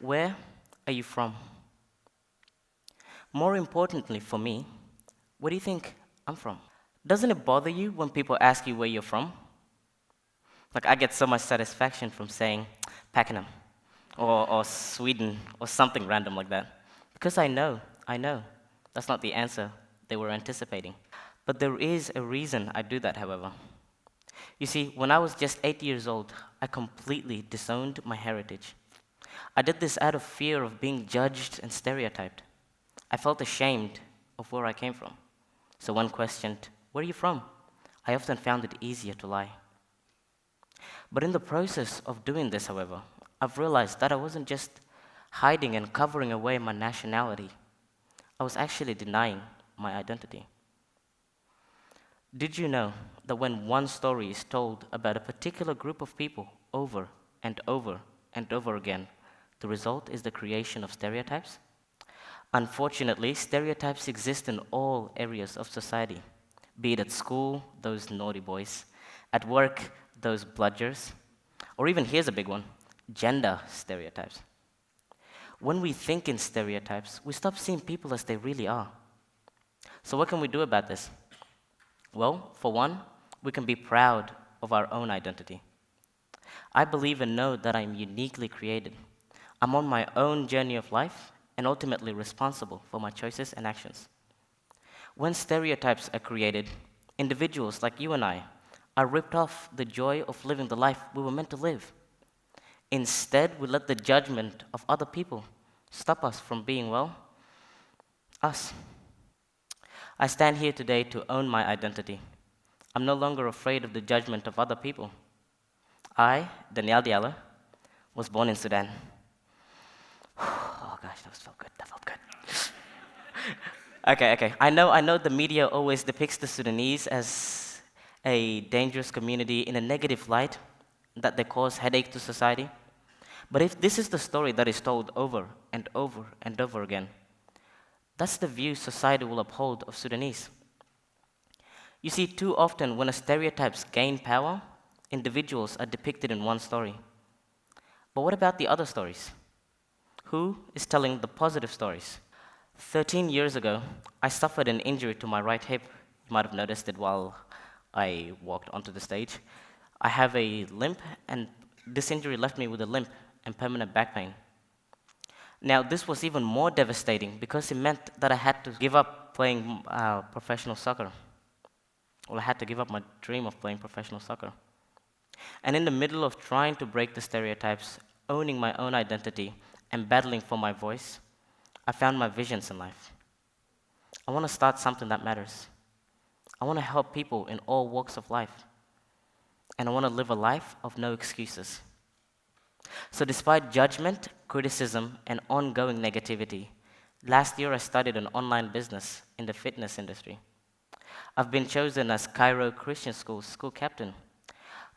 Where are you from? More importantly for me, where do you think I'm from? Doesn't it bother you when people ask you where you're from? Like, I get so much satisfaction from saying Pakenham or Sweden or something random like that. Because I know, that's not the answer they were anticipating. But there is a reason I do that, however. You see, when I was just 8 years old, I completely disowned my heritage. I did this out of fear of being judged and stereotyped. I felt ashamed of where I came from. So when questioned, "Where are you from?" I often found it easier to lie. But in the process of doing this, however, I've realized that I wasn't just hiding and covering away my nationality. I was actually denying my identity. Did you know that when one story is told about a particular group of people over and over and over again, the result is the creation of stereotypes? Unfortunately, stereotypes exist in all areas of society, be it at school, those naughty boys, at work, those bludgers, or even here's a big one, gender stereotypes. When we think in stereotypes, we stop seeing people as they really are. So what can we do about this? Well, for one, we can be proud of our own identity. I believe and know that I'm uniquely created. I'm on my own journey of life and ultimately responsible for my choices and actions. When stereotypes are created, individuals like you and I are ripped off the joy of living the life we were meant to live. Instead, we let the judgment of other people stop us from being, well, us. I stand here today to own my identity. I'm no longer afraid of the judgment of other people. I, Danyal Diallo, was born in Sudan. Oh gosh, that felt good. Okay. I know the media always depicts the Sudanese as a dangerous community in a negative light, that they cause headache to society. But if this is the story that is told over and over and over again, that's the view society will uphold of Sudanese. You see, too often when stereotypes gain power, individuals are depicted in one story. But what about the other stories? Who is telling the positive stories? 13 years ago, I suffered an injury to my right hip. You might have noticed it while I walked onto the stage. I have a limp, and this injury left me with a limp and permanent back pain. Now, this was even more devastating because it meant that I had to give up playing professional soccer. Well, I had to give up my dream of playing professional soccer. And in the middle of trying to break the stereotypes, owning my own identity, and battling for my voice, I found my visions in life. I want to start something that matters. I want to help people in all walks of life. And I want to live a life of no excuses. So despite judgment, criticism, and ongoing negativity, last year I started an online business in the fitness industry. I've been chosen as Cairo Christian School's school captain.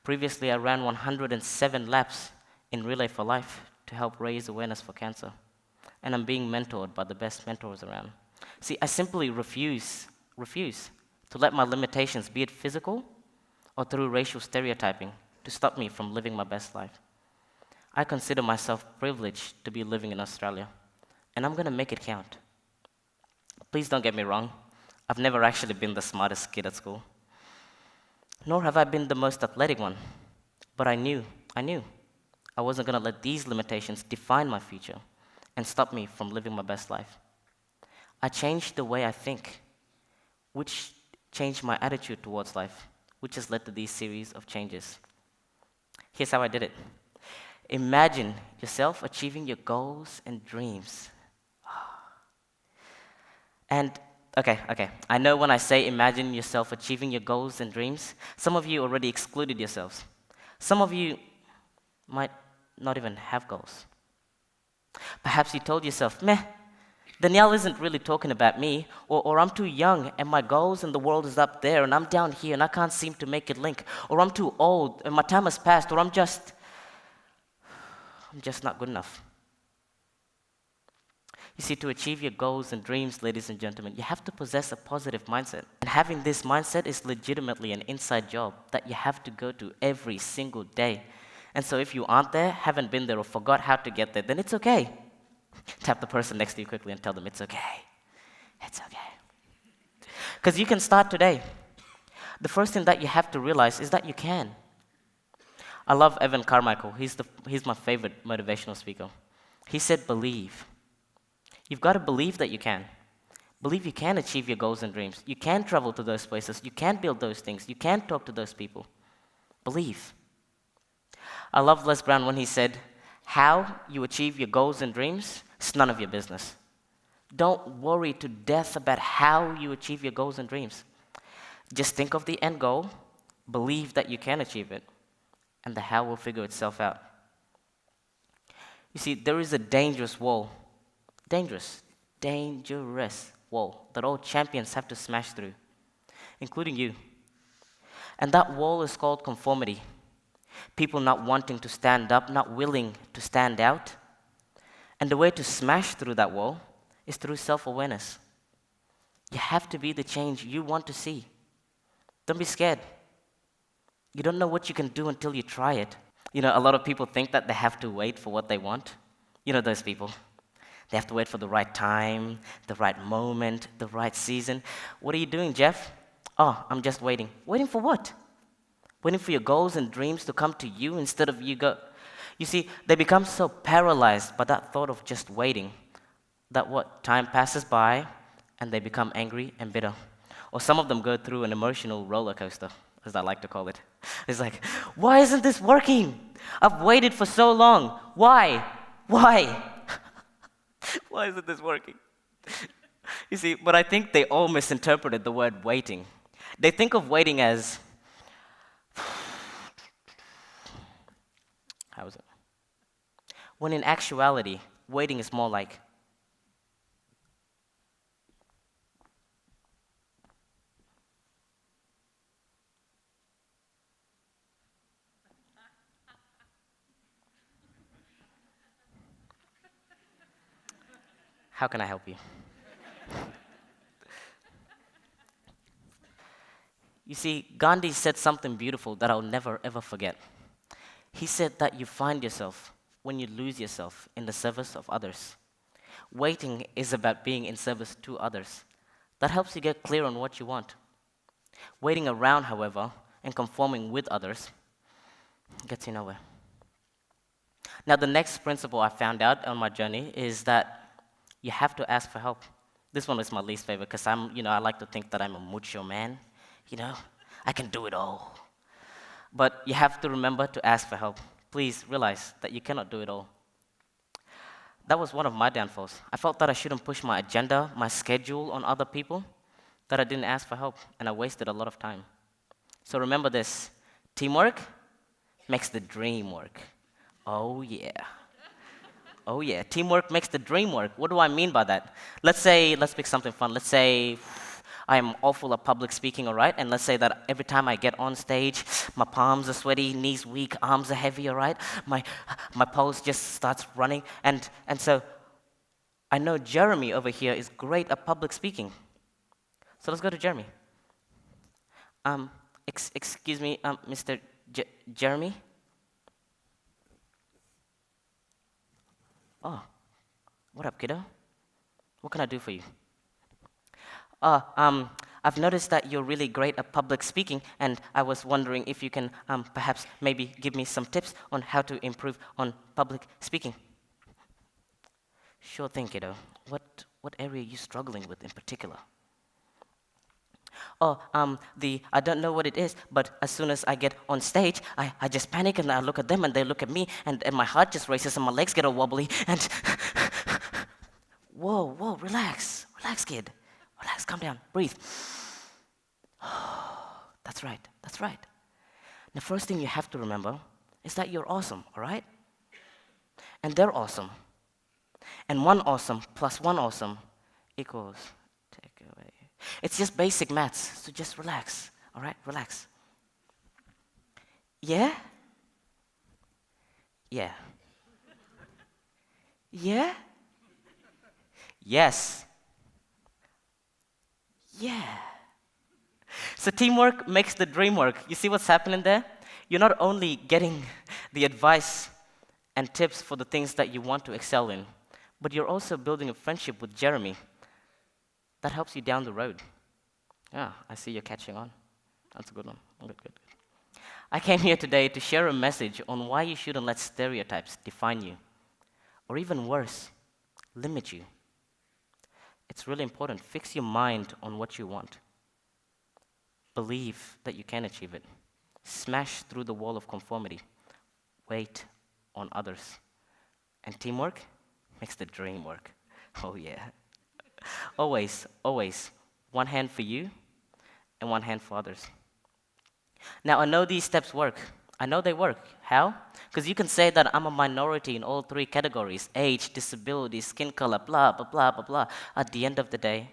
Previously, I ran 107 laps in Relay for Life to help raise awareness for cancer. And I'm being mentored by the best mentors around. See, I simply refuse to let my limitations, be it physical or through racial stereotyping, to stop me from living my best life. I consider myself privileged to be living in Australia, and I'm going to make it count. Please don't get me wrong. I've never actually been the smartest kid at school, nor have I been the most athletic one. But I knew I wasn't going to let these limitations define my future and stop me from living my best life. I changed the way I think, which changed my attitude towards life, which has led to these series of changes. Here's how I did it. Imagine yourself achieving your goals and dreams. And okay, I know when I say imagine yourself achieving your goals and dreams, some of you already excluded yourselves. Some of you might not even have goals. Perhaps you told yourself, meh, Danyal isn't really talking about me, or I'm too young and my goals in the world is up there and I'm down here and I can't seem to make it link, or I'm too old and my time has passed, or I'm just not good enough. You see, to achieve your goals and dreams, ladies and gentlemen, you have to possess a positive mindset. And having this mindset is legitimately an inside job that you have to go to every single day. And so if you aren't there, haven't been there, or forgot how to get there, then it's okay. Tap the person next to you quickly and tell them it's okay. It's okay. Because you can start today. The first thing that you have to realize is that you can. I love Evan Carmichael. He's my favorite motivational speaker. He said, believe. You've got to believe that you can. Believe you can achieve your goals and dreams. You can travel to those places. You can build those things. You can talk to those people. Believe. I love Les Brown when he said, how you achieve your goals and dreams, it's none of your business. Don't worry to death about how you achieve your goals and dreams. Just think of the end goal, believe that you can achieve it, and the how will figure itself out. You see, there is a dangerous wall, dangerous wall that all champions have to smash through, including you. And that wall is called conformity. People not wanting to stand up, not willing to stand out. And the way to smash through that wall is through self-awareness. You have to be the change you want to see. Don't be scared. You don't know what you can do until you try it. You know, a lot of people think that they have to wait for what they want. You know those people. They have to wait for the right time, the right moment, the right season. What are you doing, Jeff? Oh, I'm just waiting. Waiting for what? Waiting for your goals and dreams to come to you instead of you go. You see, they become so paralyzed by that thought of just waiting that time passes by and they become angry and bitter. Or some of them go through an emotional roller coaster, as I like to call it. It's like, why isn't this working? I've waited for so long. Why? Why isn't this working? You see, but I think they all misinterpreted the word waiting. They think of waiting as, how is it? When in actuality, waiting is more like, how can I help you? You see, Gandhi said something beautiful that I'll never ever forget. He said that you find yourself when you lose yourself in the service of others. Waiting is about being in service to others. That helps you get clear on what you want. Waiting around, however, and conforming with others gets you nowhere. Now, the next principle I found out on my journey is that you have to ask for help. This one is my least favorite because I like to think that I'm a macho man. I can do it all. But you have to remember to ask for help. Please realize that you cannot do it all. That was one of my downfalls. I felt that I shouldn't push my agenda, my schedule on other people, that I didn't ask for help, and I wasted a lot of time. So remember this, teamwork makes the dream work. Oh yeah. Oh yeah, teamwork makes the dream work. What do I mean by that? Let's pick something fun. Let's say I am awful at public speaking, all right? And let's say that every time I get on stage, my palms are sweaty, knees weak, arms are heavy, all right? My pulse just starts running. And so I know Jeremy over here is great at public speaking. So let's go to Jeremy. Excuse me, Mr. Jeremy? Oh, what up, kiddo? What can I do for you? I've noticed that you're really great at public speaking, and I was wondering if you can perhaps maybe give me some tips on how to improve on public speaking. Sure thing, kiddo. What area are you struggling with in particular? Oh, I don't know what it is, but as soon as I get on stage, I just panic and I look at them and they look at me and my heart just races and my legs get all wobbly and whoa, relax, kid. Relax, calm down, breathe. That's right. The first thing you have to remember is that you're awesome, all right? And they're awesome. And one awesome plus one awesome equals, take away. It's just basic maths, so just relax, all right? Relax. Yeah? Yeah. Yeah? Yes. Yeah. So teamwork makes the dream work. You see what's happening there? you're not only getting the advice and tips for the things that you want to excel in, but you're also building a friendship with Jeremy that helps you down the road. Yeah, I see you're catching on. That's a good one. Good, good. I came here today to share a message on why you shouldn't let stereotypes define you, or even worse, limit you. It's really important. Fix your mind on what you want. Believe that you can achieve it. Smash through the wall of conformity. Wait on others. And teamwork makes the dream work. Oh, yeah. Always, always, one hand for you and one hand for others. Now, I know these steps work. I know they work. How? Because you can say that I'm a minority in all three categories: age, disability, skin color, blah, blah, blah, blah, blah. At the end of the day,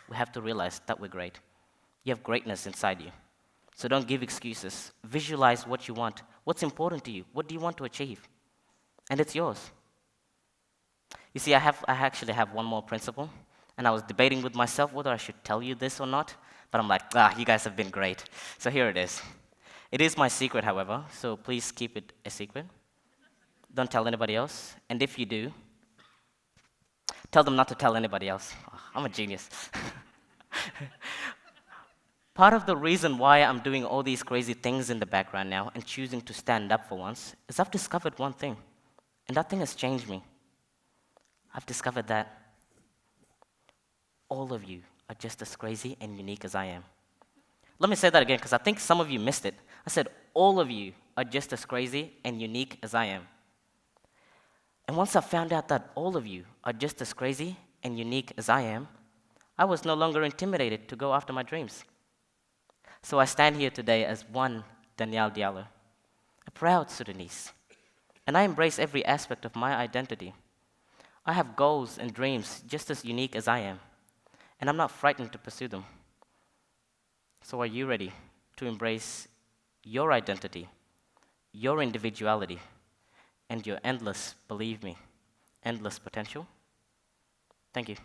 we have to realize that we're great. You have greatness inside you. So don't give excuses. Visualize what you want. What's important to you? What do you want to achieve? And it's yours. You see, I actually have one more principle, and I was debating with myself whether I should tell you this or not, but I'm like, you guys have been great. So here it is. It is my secret, however, so please keep it a secret. Don't tell anybody else, and if you do, tell them not to tell anybody else. Oh, I'm a genius. Part of the reason why I'm doing all these crazy things in the background now and choosing to stand up for once is I've discovered one thing, and that thing has changed me. I've discovered that all of you are just as crazy and unique as I am. Let me say that again, because I think some of you missed it. I said, all of you are just as crazy and unique as I am. And once I found out that all of you are just as crazy and unique as I am, I was no longer intimidated to go after my dreams. So I stand here today as one Danyal Diallo, a proud Sudanese, and I embrace every aspect of my identity. I have goals and dreams just as unique as I am, and I'm not frightened to pursue them. So are you ready to embrace your identity, your individuality, and your endless, believe me, endless potential? Thank you.